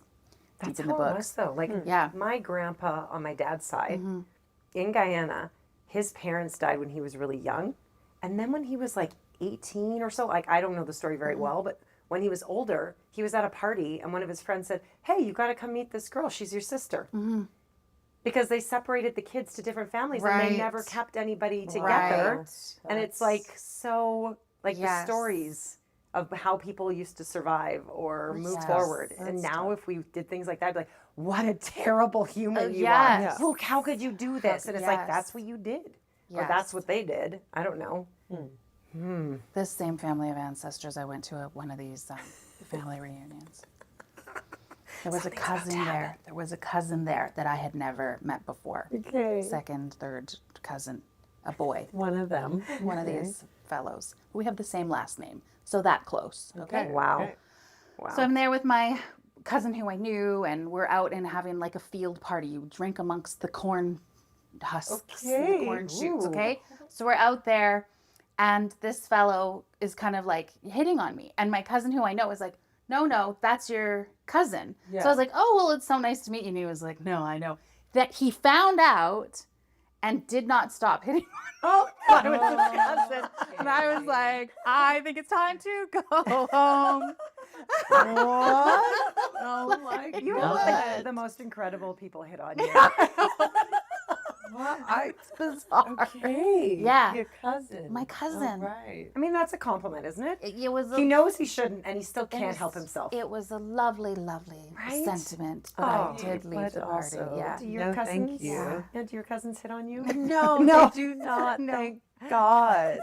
[SPEAKER 2] That's
[SPEAKER 3] deep in the
[SPEAKER 2] how it
[SPEAKER 3] books.
[SPEAKER 2] was, though. Like,
[SPEAKER 3] Yeah.
[SPEAKER 2] my grandpa on my dad's side in Guyana, his parents died when he was really young. And then when he was like 18 or so, like, I don't know the story very well, but when he was older, he was at a party and one of his friends said, hey, you got to come meet this girl. She's your sister. Because they separated the kids to different families and they
[SPEAKER 3] Right.
[SPEAKER 2] never kept anybody together.
[SPEAKER 3] Right.
[SPEAKER 2] And it's like so, like the
[SPEAKER 3] Yes.
[SPEAKER 2] stories of how people used to survive or move
[SPEAKER 3] Yes.
[SPEAKER 2] forward. And now if we did things like that, I'd be like, what a terrible human you
[SPEAKER 3] yes.
[SPEAKER 2] are. Look, how could you do this? And it's like,
[SPEAKER 3] Yes.
[SPEAKER 2] that's what you did. Or
[SPEAKER 3] Yes.
[SPEAKER 2] that's what they did. I don't know.
[SPEAKER 3] This same family of ancestors, I went to one of these family reunions. There was a cousin there. There was a cousin there that I had never met before.
[SPEAKER 4] Okay.
[SPEAKER 3] Second, third cousin. a boy.
[SPEAKER 4] One of them.
[SPEAKER 3] One of these fellows. We have the same last name, so that close. Okay.
[SPEAKER 2] Wow.
[SPEAKER 4] Okay.
[SPEAKER 2] Wow.
[SPEAKER 3] So I'm there with my cousin who I knew, and we're out and having like a field party. You drink amongst the corn husks, and the corn shoots.
[SPEAKER 2] Ooh.
[SPEAKER 3] Okay. So we're out there, and this fellow is kind of like hitting on me, and my cousin who I know is like, no, that's your cousin.
[SPEAKER 4] Yeah.
[SPEAKER 3] So I was like, oh, well, it's so nice to meet you. And he was like, no, I know. That he found out and did not stop hitting on me.
[SPEAKER 2] Oh,
[SPEAKER 3] I was his cousin. And I was like, I think it's time to go home.
[SPEAKER 4] What? Oh my
[SPEAKER 2] you
[SPEAKER 4] God.
[SPEAKER 2] have like the most incredible people hit on you.
[SPEAKER 4] What?
[SPEAKER 3] It's bizarre.
[SPEAKER 4] Okay.
[SPEAKER 3] Yeah.
[SPEAKER 4] Your cousin.
[SPEAKER 3] My cousin.
[SPEAKER 4] All right.
[SPEAKER 2] I mean, that's a compliment, isn't it?
[SPEAKER 3] It was
[SPEAKER 2] He knows he shouldn't, and he still can't help
[SPEAKER 3] was-
[SPEAKER 2] himself.
[SPEAKER 3] It was a lovely, lovely
[SPEAKER 2] Right?
[SPEAKER 3] sentiment, but
[SPEAKER 2] Oh,
[SPEAKER 3] I did leave
[SPEAKER 4] but
[SPEAKER 3] the party.
[SPEAKER 4] also-
[SPEAKER 3] Yeah.
[SPEAKER 2] Do your
[SPEAKER 4] No,
[SPEAKER 2] cousins?
[SPEAKER 4] thank you.
[SPEAKER 2] Yeah, do your cousins hit on you?
[SPEAKER 4] No,
[SPEAKER 2] No.
[SPEAKER 4] they do not.
[SPEAKER 2] No.
[SPEAKER 4] Thank God.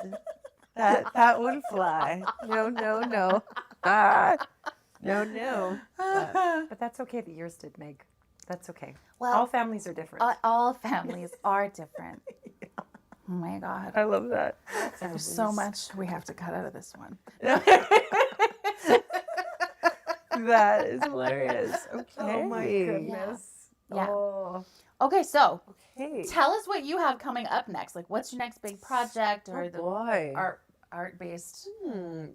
[SPEAKER 4] That wouldn't fly. No. Ah. No.
[SPEAKER 2] But that's okay that yours did, Meg. That's okay.
[SPEAKER 3] Well,
[SPEAKER 2] All families are different.
[SPEAKER 3] all families are different. Oh my God.
[SPEAKER 4] I love that.
[SPEAKER 3] There's so much we have to cut out of this one.
[SPEAKER 4] That is hilarious. Okay.
[SPEAKER 2] Oh my goodness.
[SPEAKER 3] Yeah.
[SPEAKER 2] Oh.
[SPEAKER 3] Okay, so
[SPEAKER 4] Okay.
[SPEAKER 3] tell us what you have coming up next. Like, what's your next big project or
[SPEAKER 4] Oh,
[SPEAKER 3] the
[SPEAKER 4] boy.
[SPEAKER 3] art-based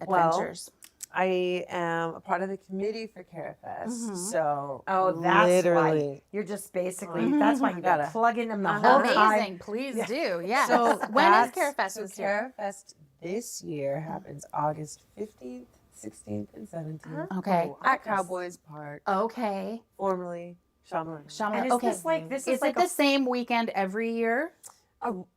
[SPEAKER 4] Well,
[SPEAKER 3] adventures?
[SPEAKER 4] I am a part of the committee for Carifest, so
[SPEAKER 2] Oh, that's
[SPEAKER 4] literally.
[SPEAKER 2] why. You're just basically, that's why you got to
[SPEAKER 4] Gotta-
[SPEAKER 2] plug in them the whole
[SPEAKER 3] Amazing.
[SPEAKER 2] time.
[SPEAKER 3] Please do. Yeah.
[SPEAKER 4] So
[SPEAKER 3] when is
[SPEAKER 4] that's-
[SPEAKER 3] Carifest
[SPEAKER 4] so
[SPEAKER 3] this year?
[SPEAKER 4] Carifest this year happens August 15th, 16th, and 17th
[SPEAKER 3] Okay.
[SPEAKER 4] at Cowboys Park,
[SPEAKER 3] Okay.
[SPEAKER 4] formerly Shaman.
[SPEAKER 2] And is
[SPEAKER 3] Okay.
[SPEAKER 2] this like, this
[SPEAKER 3] Is
[SPEAKER 2] is like
[SPEAKER 3] it the same weekend every year?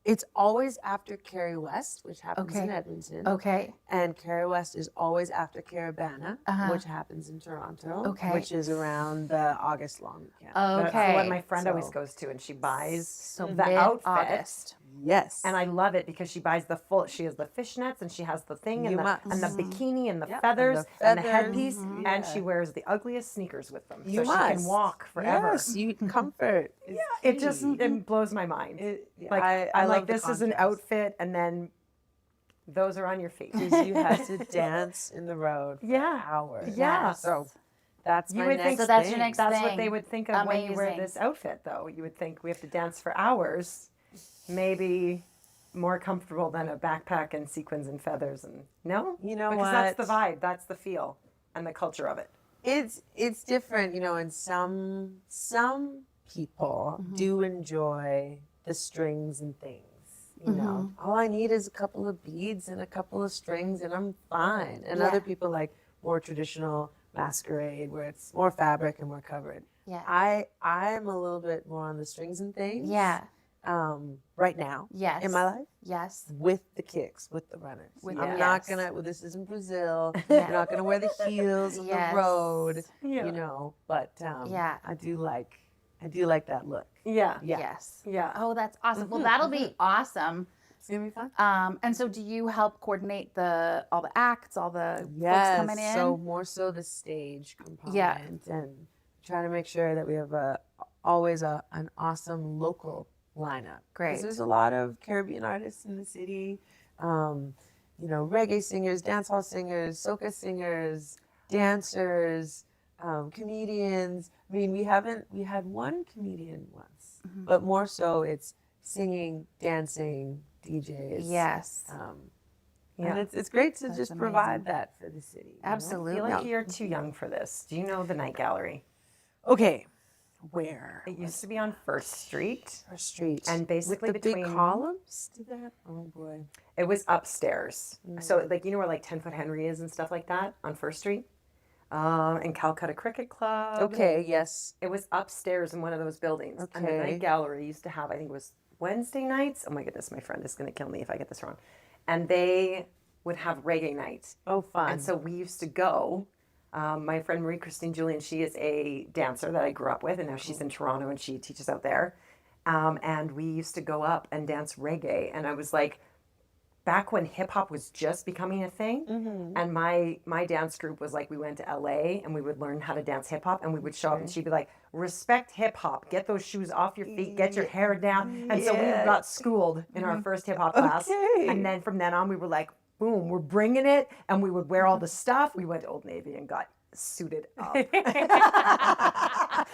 [SPEAKER 4] It's always after Carifest, which happens
[SPEAKER 3] Okay.
[SPEAKER 4] in Edmonton,
[SPEAKER 3] Okay.
[SPEAKER 4] and Carifest is always after Caravana,
[SPEAKER 3] Uh-huh.
[SPEAKER 4] which happens in Toronto,
[SPEAKER 3] Okay.
[SPEAKER 4] which is around the August long weekend.
[SPEAKER 2] That's
[SPEAKER 3] Okay.
[SPEAKER 2] what my friend always
[SPEAKER 4] So-
[SPEAKER 2] goes to, and she buys
[SPEAKER 3] So
[SPEAKER 2] the outfit.
[SPEAKER 3] mid-August.
[SPEAKER 4] Yes.
[SPEAKER 2] And I love it because she buys the full. She has the fishnets, and she has the thing, and
[SPEAKER 4] You
[SPEAKER 2] the
[SPEAKER 4] must.
[SPEAKER 2] and the bikini, and the
[SPEAKER 4] Yep, and
[SPEAKER 2] feathers,
[SPEAKER 4] the
[SPEAKER 2] and the
[SPEAKER 4] feathers.
[SPEAKER 2] headpiece,
[SPEAKER 4] Mhm.
[SPEAKER 2] and
[SPEAKER 4] Yeah.
[SPEAKER 2] she wears the ugliest sneakers with them,
[SPEAKER 4] You
[SPEAKER 2] so she can
[SPEAKER 4] must.
[SPEAKER 2] walk forever.
[SPEAKER 4] Yes, you comfort. is
[SPEAKER 2] It just
[SPEAKER 4] key.
[SPEAKER 2] it blows my mind. Like
[SPEAKER 4] I
[SPEAKER 2] I'm
[SPEAKER 4] love
[SPEAKER 2] like,
[SPEAKER 4] the
[SPEAKER 2] this is an
[SPEAKER 4] contrast.
[SPEAKER 2] outfit, and then those are on your feet.
[SPEAKER 4] 'Cause you have to dance in the road for
[SPEAKER 2] Yeah.
[SPEAKER 4] hours.
[SPEAKER 2] Yeah.
[SPEAKER 4] So that's
[SPEAKER 2] You
[SPEAKER 4] my
[SPEAKER 2] would
[SPEAKER 4] next
[SPEAKER 2] think
[SPEAKER 3] So that's your
[SPEAKER 4] thing.
[SPEAKER 3] next
[SPEAKER 2] That's
[SPEAKER 3] thing.
[SPEAKER 2] what they would think of when you wear
[SPEAKER 3] Amazing.
[SPEAKER 2] this outfit, though. You would think we have to dance for hours, maybe more comfortable than a backpack and sequins and feathers. And no,
[SPEAKER 4] You know
[SPEAKER 2] because that's the
[SPEAKER 4] what?
[SPEAKER 2] vibe, that's the feel, and the culture of it.
[SPEAKER 4] It's different, and some people do enjoy the strings and things. All I need is a couple of beads and a couple of strings, and I'm fine. And
[SPEAKER 3] Yeah.
[SPEAKER 4] other people like more traditional masquerade, where it's more fabric and more covered.
[SPEAKER 3] Yeah.
[SPEAKER 4] I'm a little bit more on the strings and things.
[SPEAKER 3] Yeah.
[SPEAKER 4] Right now.
[SPEAKER 3] Yes.
[SPEAKER 4] In my life.
[SPEAKER 3] Yes.
[SPEAKER 4] With the kicks, with the runners.
[SPEAKER 3] With
[SPEAKER 4] I'm
[SPEAKER 3] the-
[SPEAKER 4] not
[SPEAKER 3] yes.
[SPEAKER 4] gonna. Well, this isn't Brazil.
[SPEAKER 3] Yeah.
[SPEAKER 4] You're not gonna wear the heels on
[SPEAKER 3] Yes.
[SPEAKER 4] the road.
[SPEAKER 2] Yeah.
[SPEAKER 4] But
[SPEAKER 3] Yeah.
[SPEAKER 4] I do like that look.
[SPEAKER 2] Yeah.
[SPEAKER 3] Yes.
[SPEAKER 2] Yeah.
[SPEAKER 3] Oh, that's awesome. Well, that'll be awesome.
[SPEAKER 4] It's gonna be fun.
[SPEAKER 3] And so do you help coordinate all the acts, all the folks
[SPEAKER 4] Yes.
[SPEAKER 3] coming in?
[SPEAKER 4] So more so the stage component,
[SPEAKER 3] Yeah.
[SPEAKER 4] and try to make sure that we have always an awesome local lineup. 'Cause
[SPEAKER 3] Great.
[SPEAKER 4] there's a lot of Caribbean artists in the city. Reggae singers, dancehall singers, soca singers, dancers, comedians. I mean, we had one comedian once,
[SPEAKER 3] Mm-hmm.
[SPEAKER 4] but more so it's singing, dancing, DJs.
[SPEAKER 3] Yes.
[SPEAKER 4] And it's great to
[SPEAKER 3] That's
[SPEAKER 4] just
[SPEAKER 3] amazing.
[SPEAKER 4] provide that for the city.
[SPEAKER 2] I
[SPEAKER 3] Absolutely.
[SPEAKER 2] feel like you're too young for this. Do you know the Night Gallery?
[SPEAKER 4] Okay, where?
[SPEAKER 2] It used to be on First Street.
[SPEAKER 4] Our street.
[SPEAKER 2] And basically
[SPEAKER 4] with the
[SPEAKER 2] between-
[SPEAKER 4] big columns to that? Oh boy.
[SPEAKER 2] It was upstairs. So like where like 10-foot Henry is and stuff like that on First Street. And Calcutta Cricket Club.
[SPEAKER 4] Okay, yes.
[SPEAKER 2] It was upstairs in one of those buildings. And the
[SPEAKER 4] Okay.
[SPEAKER 2] Night Gallery used to have, I think it was Wednesday nights. Oh my goodness, my friend is going to kill me if I get this wrong. And they would have reggae nights.
[SPEAKER 4] Oh, fun.
[SPEAKER 2] And so we used to go. My friend Marie Christine Julian, she is a dancer that I grew up with, and now she's in Toronto and she teaches out there. And we used to go up and dance reggae. And I was like, back when hip hop was just becoming a thing, and my dance group was like, we went to LA and we would learn how to dance hip hop, and we would show up, and she'd be like, respect hip hop, get those shoes off your feet, get your hair down, and so we got schooled in our first hip hop class, and then from then on we were like, boom, we're bringing it, and we would wear all the stuff. We went to Old Navy and got suited up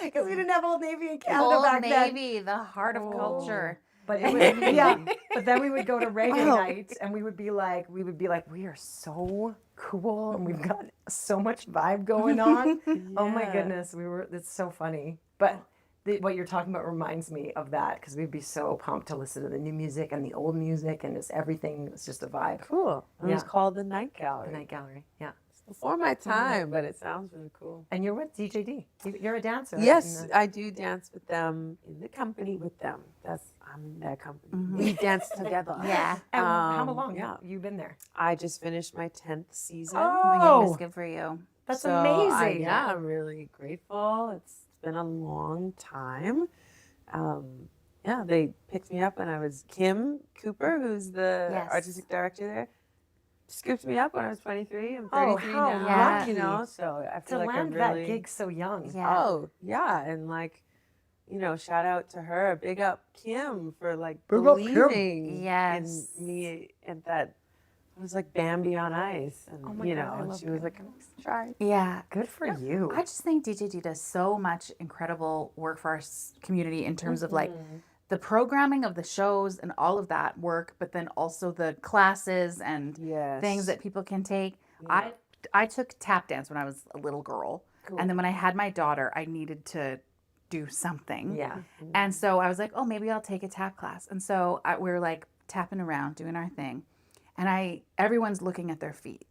[SPEAKER 2] because we didn't have Old Navy in Canada back then.
[SPEAKER 3] Old Navy, the heart of culture.
[SPEAKER 2] But it was, but then we would go to reggae nights, and we would be like, we are so cool, and we've got so much vibe going on. Oh my goodness, it's so funny. But what you're talking about reminds me of that, because we'd be so pumped to listen to the new music and the old music, and just everything. It's just a vibe.
[SPEAKER 4] Cool. It was called the Night Gallery.
[SPEAKER 2] The Night Gallery, yeah.
[SPEAKER 4] Before my time, but it sounds really cool.
[SPEAKER 2] And you're with DJD. You're a dancer.
[SPEAKER 4] Yes, I do dance with them, in the company with them. I'm in that company. We dance together.
[SPEAKER 3] Yeah.
[SPEAKER 2] And how long
[SPEAKER 4] yeah.
[SPEAKER 2] have you been there?
[SPEAKER 4] I just finished my 10th season.
[SPEAKER 3] Oh my goodness, good for you.
[SPEAKER 2] That's
[SPEAKER 4] So
[SPEAKER 2] amazing.
[SPEAKER 4] I'm really grateful. It's been a long time. They picked me up when I was Kim Cooper, who's the artistic director there. Scooped me up when I was 23. I'm 33
[SPEAKER 2] how
[SPEAKER 4] now.
[SPEAKER 2] lucky.
[SPEAKER 4] You know, so I feel
[SPEAKER 2] To
[SPEAKER 4] like
[SPEAKER 2] land
[SPEAKER 4] I'm really
[SPEAKER 2] that gig so young.
[SPEAKER 3] Yeah.
[SPEAKER 4] Oh yeah, and like, shout out to her. Big up Kim for like
[SPEAKER 2] Big up Kim.
[SPEAKER 4] believing
[SPEAKER 3] Yes.
[SPEAKER 4] in me, and that I was like Bambi on ice, and
[SPEAKER 2] Oh my God, I love
[SPEAKER 4] she was like, try.
[SPEAKER 3] Yeah.
[SPEAKER 2] Good for you.
[SPEAKER 3] I just think DJD does so much incredible work for our community in terms of like the programming of the shows and all of that work, but then also the classes and
[SPEAKER 4] Yes.
[SPEAKER 3] things that people can take. I took tap dance when I was a little girl.
[SPEAKER 4] Cool.
[SPEAKER 3] And then when I had my daughter, I needed to do something.
[SPEAKER 2] Yeah.
[SPEAKER 3] And so I was like, oh, maybe I'll take a tap class. And so we were like tapping around, doing our thing. And everyone's looking at their feet,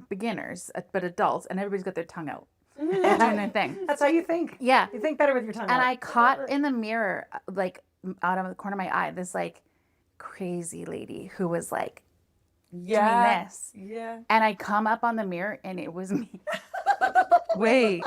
[SPEAKER 3] beginners, but adults, and everybody's got their tongue out. And doing their thing.
[SPEAKER 2] That's how you think.
[SPEAKER 3] Yeah.
[SPEAKER 2] You think better with your tongue
[SPEAKER 3] And
[SPEAKER 2] out.
[SPEAKER 3] I caught in the mirror, like out of the corner of my eye, this like crazy lady who was like doing this.
[SPEAKER 4] Yeah.
[SPEAKER 3] And I come up on the mirror and it was me.
[SPEAKER 4] Wait.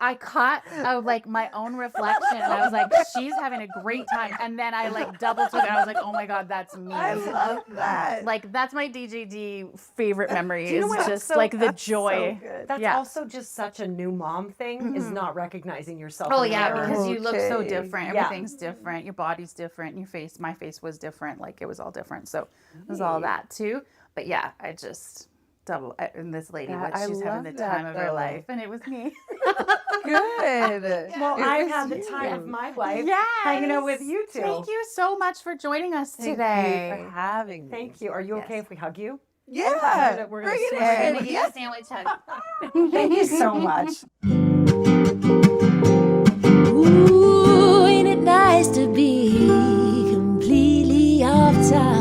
[SPEAKER 3] I caught like my own reflection and I was like, she's having a great time. And then I like double took it and I was like, oh my God, that's me.
[SPEAKER 4] I love that.
[SPEAKER 3] Like that's my DJD favorite memory
[SPEAKER 2] you know
[SPEAKER 3] is
[SPEAKER 2] what?
[SPEAKER 3] just
[SPEAKER 2] So-
[SPEAKER 3] like the
[SPEAKER 2] that's
[SPEAKER 3] joy.
[SPEAKER 2] That's
[SPEAKER 3] Yeah.
[SPEAKER 2] also just such a new mom thing, is not recognizing yourself.
[SPEAKER 3] Oh
[SPEAKER 2] in the
[SPEAKER 3] yeah,
[SPEAKER 2] mirror.
[SPEAKER 3] because you look so
[SPEAKER 4] Okay.
[SPEAKER 3] different.
[SPEAKER 2] Yeah.
[SPEAKER 3] Everything's different. Your body's different. My face was different. Like it was all different. So it was all that too. But yeah, I just and this lady,
[SPEAKER 4] Yeah,
[SPEAKER 3] what
[SPEAKER 4] I
[SPEAKER 3] she's having the
[SPEAKER 4] love that,
[SPEAKER 3] time of her
[SPEAKER 4] though.
[SPEAKER 3] life, and it was me.
[SPEAKER 4] Good.
[SPEAKER 2] Well,
[SPEAKER 4] It
[SPEAKER 2] I
[SPEAKER 4] was
[SPEAKER 2] had the
[SPEAKER 4] you.
[SPEAKER 2] time of my life
[SPEAKER 3] Yes.
[SPEAKER 2] hanging out with you two.
[SPEAKER 3] Thank you so much for joining us
[SPEAKER 4] Thank
[SPEAKER 3] today.
[SPEAKER 4] you for having me.
[SPEAKER 2] Thank you. Are you okay
[SPEAKER 3] Yes.
[SPEAKER 2] if we hug you?
[SPEAKER 4] Yeah.
[SPEAKER 2] We're gonna
[SPEAKER 4] Bring it
[SPEAKER 2] swing
[SPEAKER 3] We're
[SPEAKER 4] in.
[SPEAKER 3] gonna eat a sandwich hug.
[SPEAKER 2] Thank you so much.
[SPEAKER 1] Ooh, ain't it nice to be completely off time?